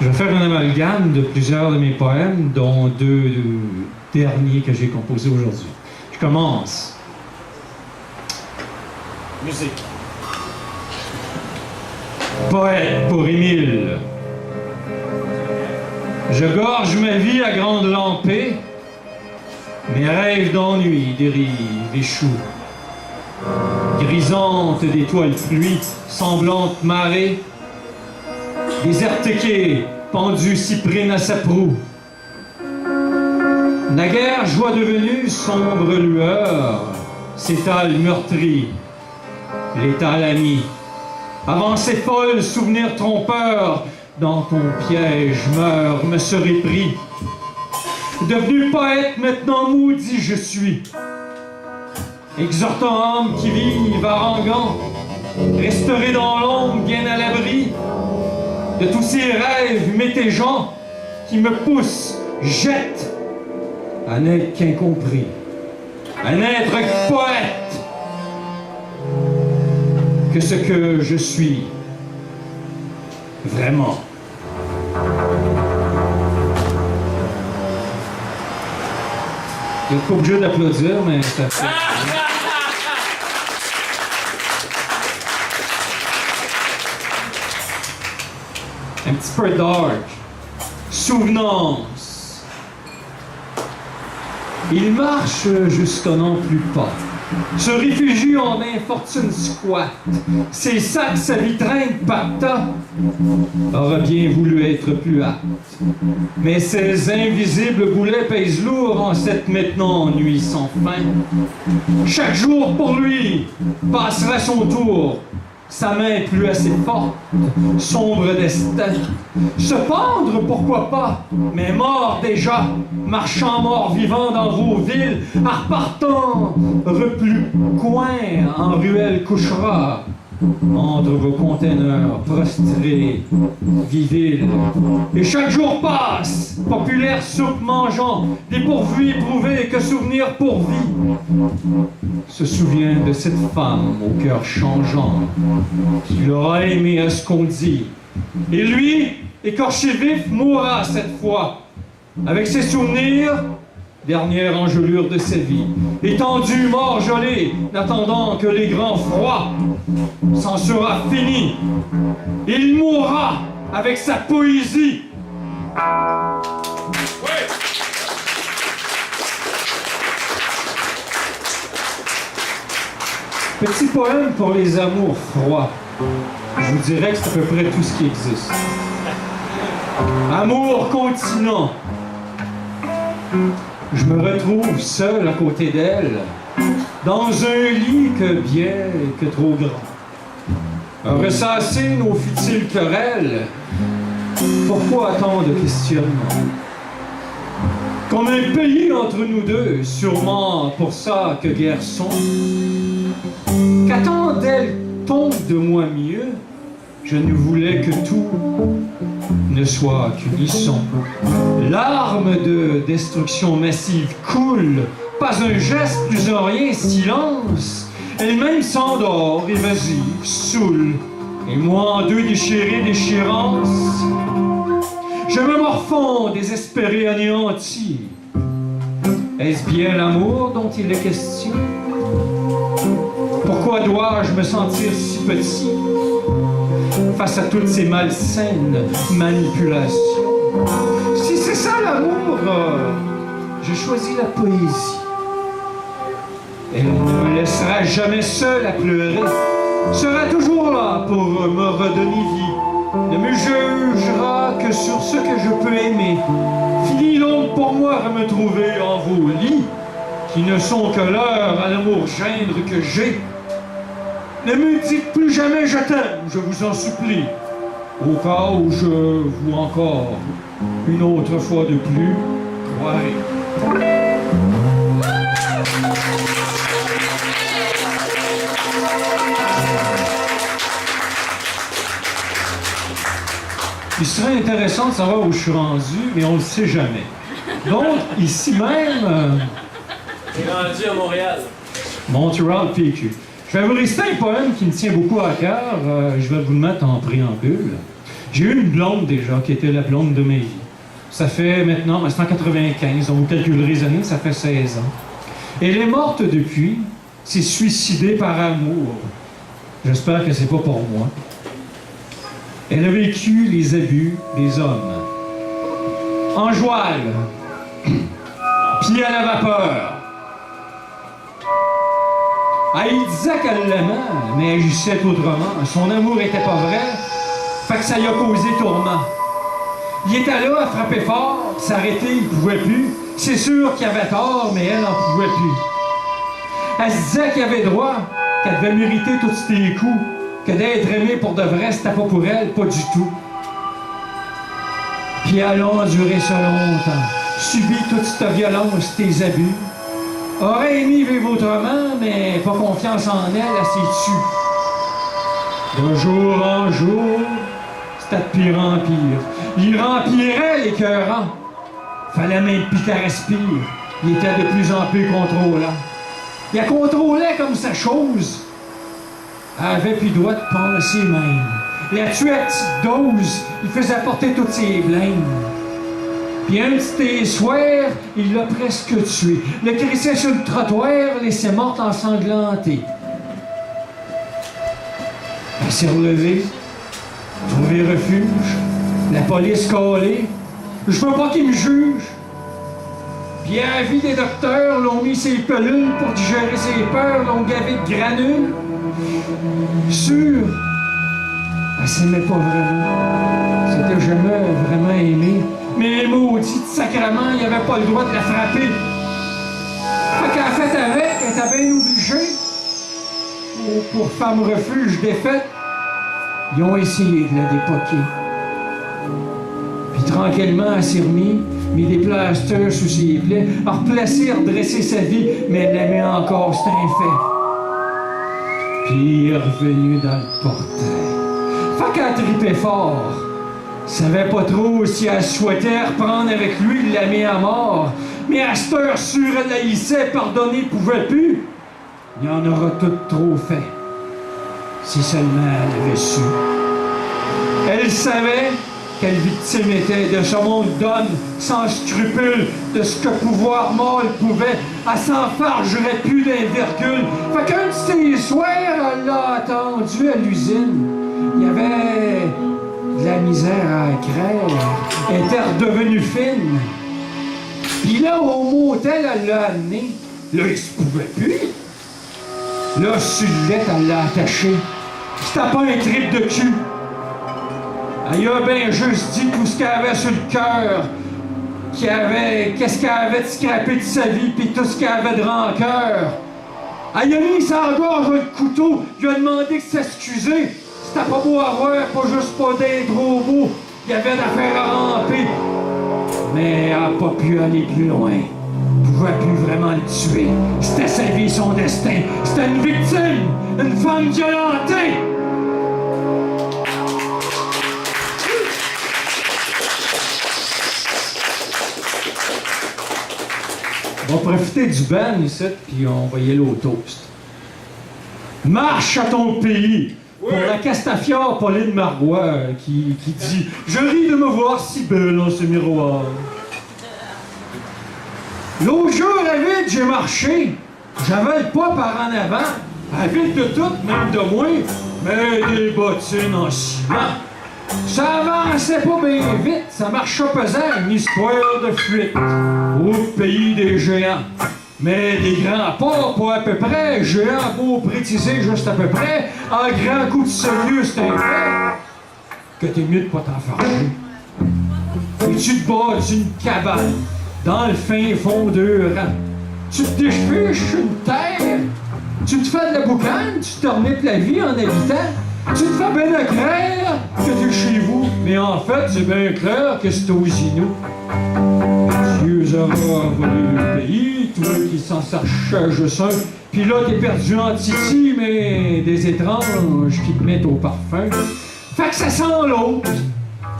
Je vais faire un amalgame de plusieurs de mes poèmes, dont deux derniers que j'ai composés aujourd'hui. Je commence. Musique. Poète pour Émile. Je gorge ma vie à grande lampée. Mes rêves d'ennui dérivent, échouent. Grisantes d'étoiles fluides, semblantes marées. Désertiqué, pendu cyprine à sa proue. Naguère, joie devenue, sombre lueur, s'étale meurtri, l'étal ami. Avancée folle, souvenir trompeur, dans ton piège meurt, me serais pris. Devenu poète, maintenant maudit je suis. Exhortant âme qui vive, haranguant, resterai dans l'ombre, bien à l'abri de tous ces rêves métégeants qui me poussent, jettent à n'être qu'incompris, à n'être poète que ce que je suis vraiment. Vous n'êtes pas obligé d'applaudir, mais ça fait... Un petit peu dark. Souvenance. Il marche jusqu'à n'en plus pas. Se réfugie en infortune squat. Ses sacs, sa vitrine, pacta, aurait bien voulu être plus hâte. Mais ces invisibles boulets pèsent lourd en cette maintenant nuit sans fin. Chaque jour pour lui passera son tour. Sa main plus assez forte, sombre destin. Se pendre, pourquoi pas, mais mort déjà, marchant mort-vivant dans vos villes, en repartant, replu coin en ruelle couchera, entre vos containers prostrés, viviles. Et chaque jour passe, populaire soupe mangeant, dépourvu éprouvé que souvenir pour vie, se souvient de cette femme au cœur changeant, qui l'aura aimé à ce qu'on dit. Et lui, écorché vif, mourra cette fois, avec ses souvenirs, dernière engelure de sa vie, étendu, mort, gelé, n'attendant que les grands froids. S'en sera fini. Il mourra avec sa poésie. Oui. Petit poème pour les amours froids. Je vous dirais que c'est à peu près tout ce qui existe. Amour continent. Je me retrouve seul à côté d'elle, dans un lit que bien que trop grand. Ressasser nos futiles querelles, pourquoi tant de questionnements? Comme un pays entre nous deux, sûrement pour ça que garçon. Qu'attendait-on de moi mieux? Je ne voulais que tout ne soit qu'unisson. L'arme de destruction massive coule, pas un geste, plus un rien, silence. Elle-même s'endort, évasive, saoule. Et moi en deux déchiré, déchirance. Je me morfonds, désespéré, anéanti. Est-ce bien l'amour dont il est question? Pourquoi dois-je me sentir si petit face à toutes ces malsaines manipulations? Si c'est ça l'amour, je choisis la poésie. Elle ne me laissera jamais seule à pleurer, sera toujours là pour me redonner vie, ne me jugera que sur ce que je peux aimer. Fini donc pour moi à me trouver en vos lits, qui ne sont que l'heure à l'amour gendre que j'ai. Ne me dites plus jamais je t'aime, je vous en supplie, au cas où je vous encore, une autre fois de plus, croirai. Il serait intéressant de savoir où je suis rendu, mais on ne le sait jamais. Donc, ici même... T'es rendu à Montréal. Montreal PQ. Je vais vous réciter un poème qui me tient beaucoup à cœur. Je vais vous le mettre en préambule. J'ai eu une blonde déjà, qui était la blonde de mes vies. Ça fait maintenant, c'est en 95, donc vous calculerez les années, ça fait 16 ans. Elle est morte depuis, s'est suicidée par amour. J'espère que c'est pas pour moi. Elle a vécu les abus des hommes. En joual, pied à la vapeur. Ah, il disait qu'elle l'aimait, mais agissait autrement. Son amour était pas vrai, fait que ça lui a causé tourment. Il était là à frapper fort, s'arrêter, il pouvait plus. C'est sûr qu'il avait tort, mais elle n'en pouvait plus. Elle se disait qu'il avait droit, qu'elle devait mériter tous ses coups, que d'être aimée pour de vrai, c'était pas pour elle, pas du tout. Puis elle a enduré ça longtemps, subi toute cette violence, tes abus. Aurait aimé vivre autrement, mais pas confiance en elle, elle s'est tue. De jour en jour, c'était de pire en pire. Il remplirait les cœurs. Fallait même plus qu'elle respire. Il était de plus en plus contrôlant. Il la contrôlait comme sa chose. Elle avait plus droit de penser même. Il la tuait à petite dose. Il faisait porter toutes ses blêmes. Puis un petit soir, il l'a presque tué. Le crissait sur le trottoir, laissait morte ensanglantée. Elle s'est relevée, trouvé refuge, la police collée. Je veux pas qu'il me juge. Puis à la vie des docteurs, l'ont mis ses pelules pour digérer ses peurs, l'ont gavé de granules. Sûr, elle s'aimait pas vraiment. C'était jamais vraiment aimé. Mais maudite sacrement, il avait pas le droit de la frapper. Fait qu'elle a fait avec, elle était bien obligée. Pour femme refuge défaite, ils ont essayé de la dépoquer. Puis tranquillement, elle s'est remise, mis des plasters sous ses plaies, a replacé, a redressé sa vie, mais elle l'aimait encore, c'est un fait. Puis il est revenu dans le portail. Fait qu'elle tripait fort. Savait pas trop si elle souhaitait reprendre avec lui, il l'a mis à mort. Mais à cette heure sûre, elle haïssait, pardonner pouvait plus. Il y en aura tout trop fait. Si seulement elle avait su. Elle savait quelle victime était de ce monde d'hommes sans scrupules, de ce que pouvoir mâle pouvait. Elle s'enfargerait plus d'un virgule. Fait qu'un de ces soirs, elle l'a attendu à l'usine. Il y avait de la misère à écrire. Elle était redevenue fine. Puis là, au motel, elle l'a amené. Là, il se pouvait plus. Là, sur le lit, elle l'a attaché. C'était pas un trip de cul. Elle a bien juste dit tout ce qu'elle avait sur le cœur. Qu'est-ce qu'elle avait de scrappé de sa vie, puis tout ce qu'elle avait de rancœur. Elle a mis sa gorge le couteau. Il a demandé de s'excuser. C'était pas beau à voir, pas juste pas d'être trop beau. Il y avait d'affaires à ramper. Mais elle n'a pas pu aller plus loin. Elle pouvait plus vraiment le tuer. C'était sa vie, son destin. C'était une victime, une femme violentée. On va profiter du ban ici, puis on va y aller au toast. Marche à ton pays! Pour la Castafiore Pauline Marois, qui dit « Je ris de me voir si belle dans ce miroir. » L'autre jour, à vite, j'ai marché. J'avais le pas par en avant. À vite de tout, même de moi, mais des bottines en ciment. Ça avançait pas bien vite, ça marchait pesant, une histoire de fuite. Au pays des géants. Mais des grands pas à peu près, géants beau préciser juste à peu près, en grand coup de sérieux, c'est un fait que t'es mieux de pas t'enfarger. Et tu te bats d'une cabane, dans le fin fond de rang. Tu te déchiffres une terre, tu te fais de la boucane, tu te remettes la vie en habitant, tu te fais bien clair que t'es chez vous, mais en fait, c'est bien clair que c'est aux Inuits. Dieu aura volé le pays, toi qui s'en cherchais juste un, pis là t'es perdu en titi, mais des étranges qui te mettent au parfum. Fait que ça sent l'autre.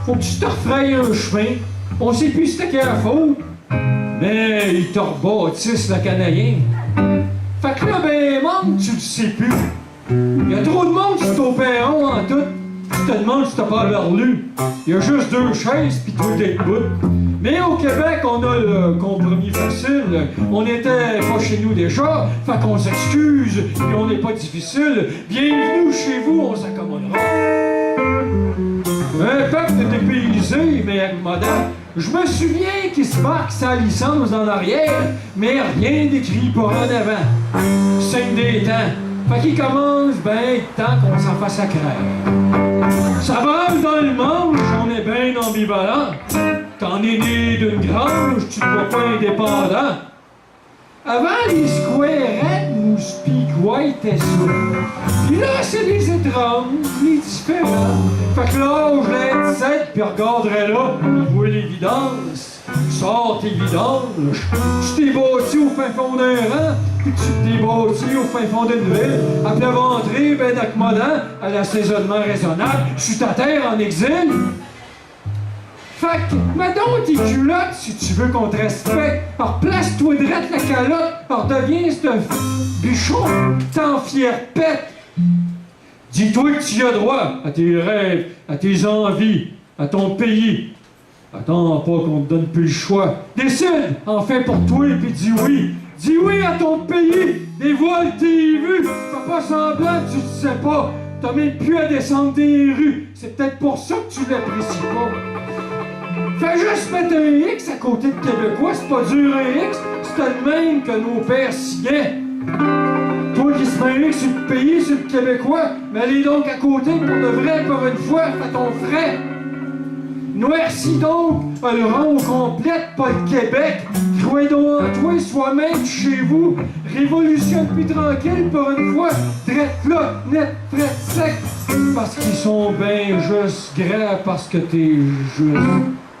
Faut que tu te refrayes un chemin. On sait plus c'était qui a la faute, mais ils te rebâtissent le Canadien. Fait que là, ben, manque, tu le sais plus. Y a trop de monde sur ton perron en tout. Tu te demandes si t'as pas lu. Il y a juste 2 chaises pis toi t'es debout. Mais au Québec, on a le compromis facile. On était pas chez nous déjà, fait qu'on s'excuse, et on n'est pas difficile. Bienvenue chez vous, on s'accommodera. Un peuple dépaysé, mais accommodant. Je me souviens qu'il se marque sa licence en arrière, mais rien d'écrit pour en avant. Signe des temps. Fait qu'il commence ben temps qu'on s'en fasse à craindre. Ça brasse dans le manche, on est bien ambivalent. T'en es né d'une grange, tu te vois pas indépendant. Avant, les squarettes ou speakways étaient ça. Pis là, c'est les étranges, les différents. Fait que là, je l'ai 17, pis regarderais là, il voit l'évidence. Sors tes vidanges, tu t'es bâti au fin fond d'un rang, puis tu t'es bâti au fin fond d'une ville, à plat ventré, ben accommodant, à l'assaisonnement raisonnable, sur ta terre en exil. Fait que, mets donc tes culottes si tu veux qu'on te respecte. Alors place-toi drette la calotte, alors deviens ce bichon, t'en fière pète. Dis-toi que tu as droit à tes rêves, à tes envies, à ton pays. Attends pas qu'on te donne plus le choix. Décide, enfin pour toi, puis dis oui. Dis oui à ton pays, dévoile tes vues. Fais pas semblant que tu le sais pas. T'as même plus à descendre des rues. C'est peut-être pour ça que tu l'apprécies pas. Fais juste mettre un X à côté de Québécois, c'est pas dur un X, c'est le même que nos pères signaient. Toi qui se mets un X sur le pays, sur le Québécois, mais allez donc à côté pour de vrai, pour une fois, fais ton frais. Noircis donc le rang au complet, pas le Québec. Croyez donc en toi, soi-même chez vous. Révolution plus tranquille pour une fois. Drette là, net, prête, sec. Parce qu'ils sont ben juste gras, parce que t'es juste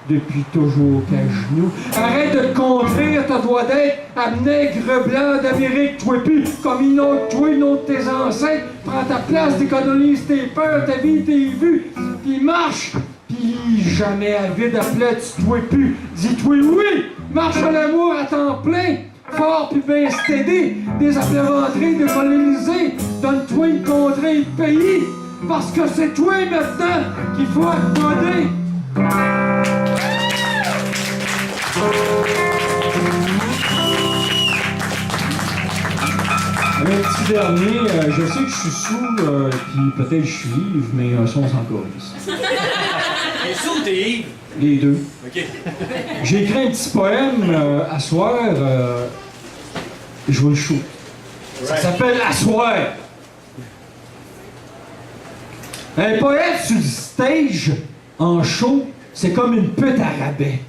depuis toujours qu'à genoux. Arrête de te contrer, t'as droit d'être à nègre blanc d'Amérique, toi plus comme une autre, toi, une autre de tes ancêtres. Prends ta place, décolonise tes peurs, ta vie, tes vues, puis marche. Pis jamais à vide à plat, tu te vois plus. Dis-toi oui, marche à l'amour à temps plein. Fort pis bien stédé, des appelés de coloniser. Donne-toi une contrée de pays. Parce que c'est toi maintenant qu'il faut accommoder. Un petit dernier, je sais que je suis sous, puis peut-être je suis ivre, mais un son sans chorus. T'es sous ou t'es ivre? Les deux. OK. J'ai écrit un petit poème à soir, je vous le shoot. Ça s'appelle « À soir ». Un poète sur le stage, en show, c'est comme une pute à rabais.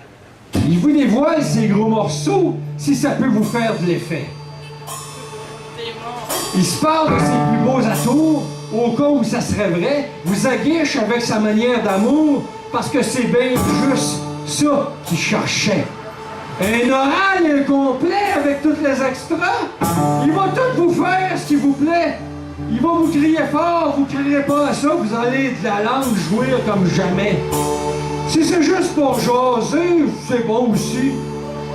Il vous dévoile ses gros morceaux si ça peut vous faire de l'effet. Il se parle de ses plus beaux atours, au cas où ça serait vrai, vous aguiche avec sa manière d'amour, parce que c'est bien juste ça qu'il cherchait. Un oral incomplet avec toutes les extras, il va tout vous faire ce qui vous plaît. Il va vous crier fort, vous crierez pas à ça, vous allez de la langue jouir comme jamais. Si c'est juste pour jaser, c'est bon aussi.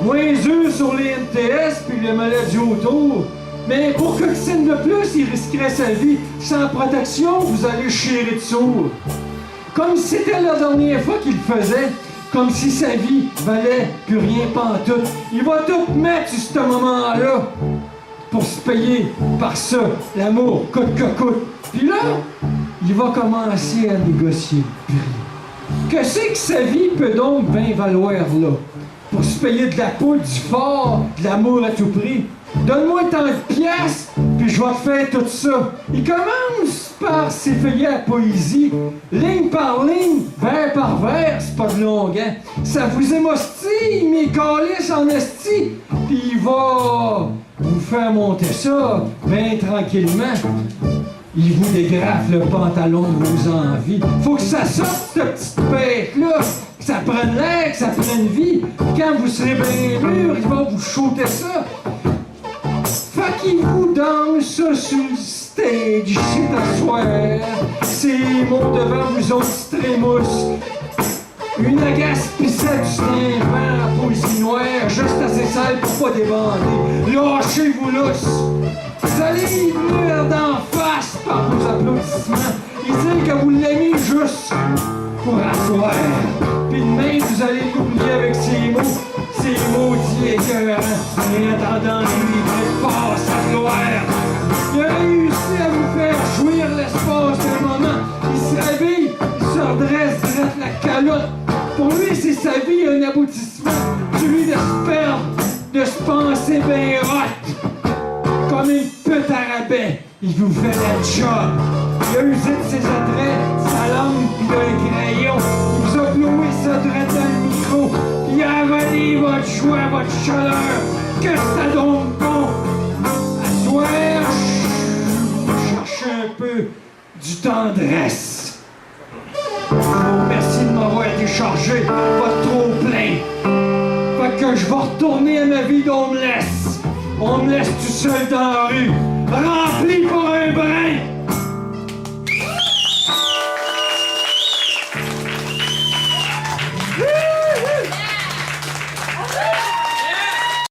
Moins eux sur les NTS puis les maladies autour. Mais pour que signe de plus, il risquerait sa vie. Sans protection, vous allez chier de sourd. Comme si c'était la dernière fois qu'il le faisait. Comme si sa vie valait plus rien pantoute. Il va tout mettre sur ce moment-là pour se payer par ça, l'amour, coûte que coûte. Puis là, il va commencer à négocier le prix. Que c'est que sa vie peut donc bien valoir là? Pour se payer de la poudre, du fort, de l'amour à tout prix. Donne-moi tant de pièces, puis je vais te faire tout ça. Il commence par s'effeuiller à la poésie. Ligne par ligne, vers par vers, c'est pas de long, hein. Ça vous émoustille, mes calices en esti. Puis il va vous faire monter ça, bien tranquillement. Il vous dégrafe le pantalon de vos envies. Faut que ça sorte, cette petite bête-là. Que ça prenne l'air, que ça prenne vie. Quand vous serez bien mûr, il va vous shooter ça. Fait qu'il vous danse ça sur le stage ici d'asseoir. Ces mots devant vous autres trémousse. Une agace pissette du vent à poésie noire, juste assez sale pour pas débander. Lâchez-vous lousse. Vous allez y venir d'en face par vos applaudissements. Il dit que vous l'aimez juste pour asseoir. Puis demain, vous allez l'oublier avec ces maudits écœurants. Et en attendant, lui, il passe à gloire. Il a réussi à vous faire jouir l'espace d'un moment. Il se réveille, il se redresse, dresse la calotte. Pour lui, c'est sa vie un aboutissement. Celui de se perdre, de se penser bien hot. Comme une pute à rabais, il vous fait la job. Il a usé de ses attraits, sa langue pis un crayon. Il vous a cloué ça droit dans le micro. Il a avalé votre joie, votre chaleur. Que ça donc bon? À soir, je cherche un peu du tendresse. Oh, merci de m'avoir déchargé votre trop-plein. Fait que je vais retourner à ma vie d'homeless. On me laisse tout seul dans la rue, rempli par